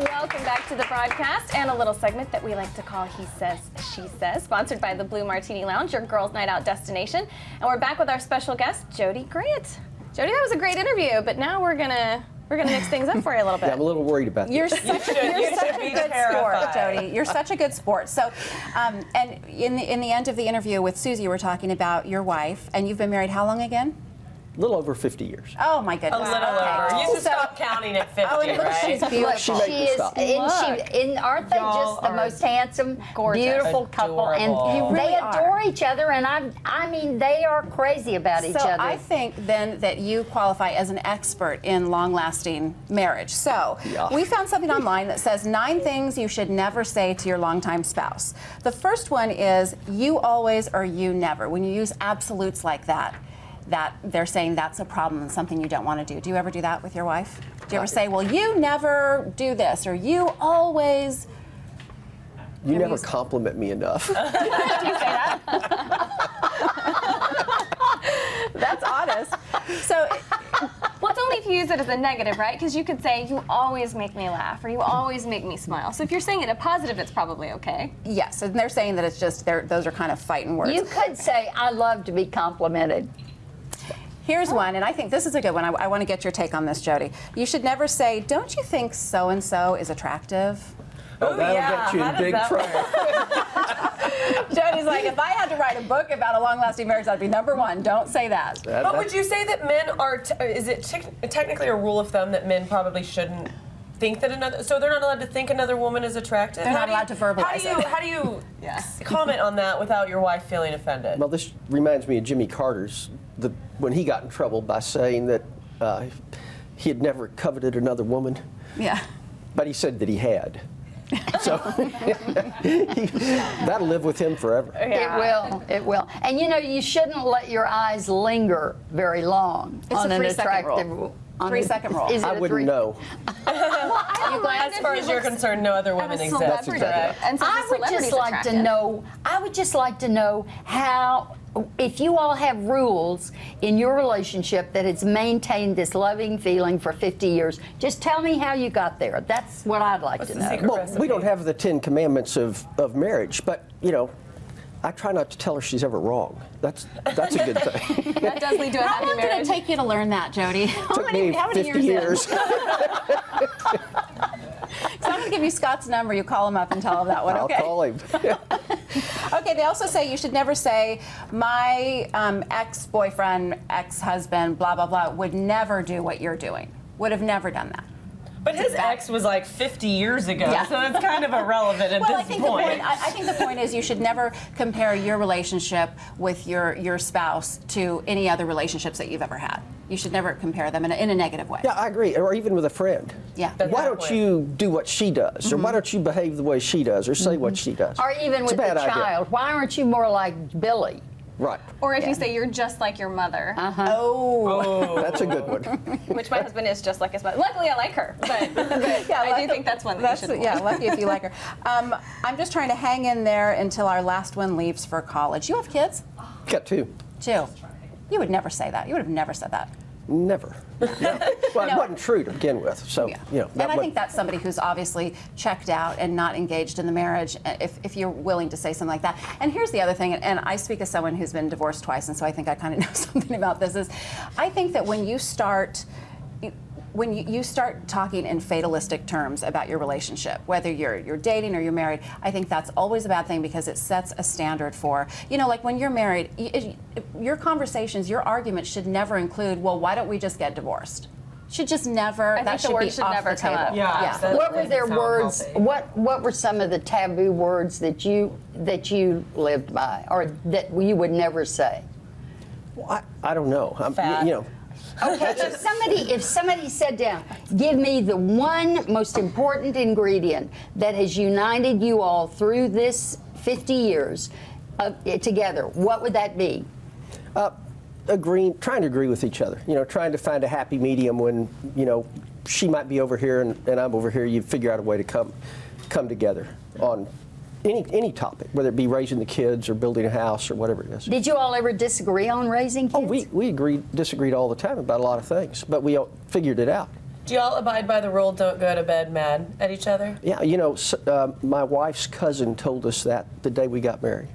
Welcome back to the broadcast and a little segment that we like to call He Says, She Says, sponsored by the Blue Martini Lounge, your girls' night out destination. And we're back with our special guest, Jody Grant. Jody, that was a great interview, but now we're gonna mix things up for you a little bit. Yeah, I'm a little worried about this. You're such a good sport, Jody. You're such a good sport. So, and in the end of the interview with Susie, you were talking about your wife, and you've been married how long again? A little over 50 years. Oh my goodness. A little over. You should stop counting at 50, right? She's beautiful. She made me stop. Aren't they just the most handsome, beautiful couple? And You really they adore each other, and I mean, they are crazy about each other. So I think then that you qualify as an expert in long-lasting marriage. So we found something online that says 9 things you should never say to your longtime spouse. The first one is you always or you never. When you use absolutes like that they're saying that's a problem and something you don't want to do. Do you ever do that with your wife? Do you ever say, well, you never do this, or you always... You never compliment me enough. Do you say that? That's honest. So, Well, it's only if you use it as a negative, right? Because you could say, you always make me laugh, or you always make me smile. So if you're saying it a positive, it's probably okay. yes, and they're saying that it's just, those are kind of fighting words. You could say, I love to be complimented. Here's one, and I think this is a good one. I want to get your take on this, Jody. You should never say, don't you think so-and-so is attractive? Oh, that'll get you in big trouble. Jody's like, if I had to write a book about a long-lasting marriage, that'd be number 1. Don't say that. But would you say that men are, is it technically a rule of thumb that men probably shouldn't think that so they're not allowed to think another woman is attractive? They're not allowed to verbalize it. How do you comment on that without your wife feeling offended? Well, this reminds me of Jimmy Carter's, when he got in trouble by saying that he had never coveted another woman. Yeah. But he said that he had. So that'll live with him forever. Yeah. It will. And you know, you shouldn't let your eyes linger very long It's on a an 3-second rule. attractive. 3-second rule. Is it I a wouldn't know. As far as you're concerned, no other women exist. That's exactly And so I would just like to know. I would just like to know how, if you all have rules in your relationship that has maintained this loving feeling for 50 years. Just tell me how you got there. That's what I'd like to know. Well, we don't have the 10 commandments of marriage, but you know, I try not to tell her she's ever wrong. That's a good thing. That does lead to a How happy long did marriage. it take you to learn that, Jody? Took me how many 50 years. So I'm going to give you Scott's number. You call him up and tell him that one, okay? I'll call him. Okay, they also say you should never say, my ex-boyfriend, ex-husband, blah, blah, blah, would never do what you're doing. Would have never done that. But his ex was like 50 years ago, Yeah. so it's kind of irrelevant at this point. I think the point is you should never compare your relationship with your spouse to any other relationships that you've ever had. You should never compare them in a negative way. Yeah, I agree. Or even with a friend. Yeah. Why don't you do what she does? Or why don't you behave the way she does? Or say what she does? Or even It's with a the bad idea. child. Why aren't you more like Billy? Right. Or if you say you're just like your mother, Oh. That's a good one. which my husband is just like his mother. Luckily, I like her, but I do think that's one that you should avoid. lucky if you like her. I'm just trying to hang in there until our last one leaves for college. You have kids? Got 2. 2. You would never say that. You would have never said that. Never. Well, it wasn't true to begin with. So, you know. And I think that's somebody who's obviously checked out and not engaged in the marriage, if you're willing to say something like that. And here's the other thing, and I speak as someone who's been divorced twice, and so I think I kind of know something about this, is I think that when you start talking in fatalistic terms about your relationship, whether you're dating or you're married, I think that's always a bad thing because it sets a standard for, you know, like when you're married, your conversations, your arguments should never include, well, why don't we just get divorced? Should just never. I think the word should never come up. Yeah. What were their words? What were some of the taboo words that you lived by, or that you would never say? Well, I don't know. Fat. You know. Okay, if somebody said down, give me the one most important ingredient that has united you all through this 50 years together, what would that be? Trying to agree with each other. You know, trying to find a happy medium when, you know, she might be over here and I'm over here. You figure out a way to come together on any topic, whether it be raising the kids or building a house or whatever it is. Did you all ever disagree on raising kids? Oh, we disagreed all the time about a lot of things, but we all figured it out. Do y'all abide by the rule, don't go to bed mad at each other? Yeah, you know, my wife's cousin told us that the day we got married.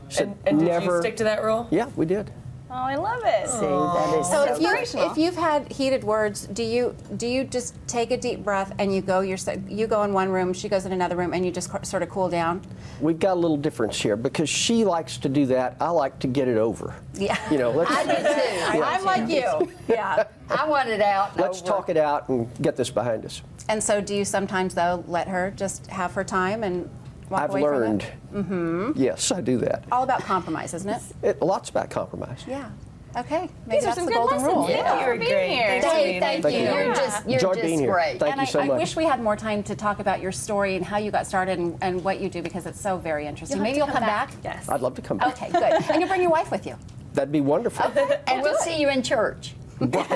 She said, And did never. you stick to that rule? Yeah, we did. Oh, I love it. See, that is So inspirational. if you've had heated words, do you just take a deep breath and you go in one room, she goes in another room, and you just sort of cool down? We've got a little difference here because she likes to do that. I like to get it over. Yeah. You know, let's, I do too. I'm like you. Yeah. I want it out. and let's over. talk it out and get this behind us. And so do you sometimes, though, let her just have her time and walk I've away learned. from it? Yes, I do that. All about compromise, isn't it? Lots about compromise. Yeah. Okay. Maybe These are that's some the good golden lessons. rule. Thank you for You're being great. here. Thanks for Dave, being thank here. you. Thank you. You're Enjoyed just being here. great. Thank And you so I much. wish we had more time to talk about your story and how you got started and what you do, because it's so very interesting. You'll have Maybe to you'll come back. Yes. I'd love to come back. Okay, good. And you'll bring your wife with you. That'd be wonderful. And we'll see you in church. Not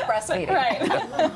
breastfeeding. Right.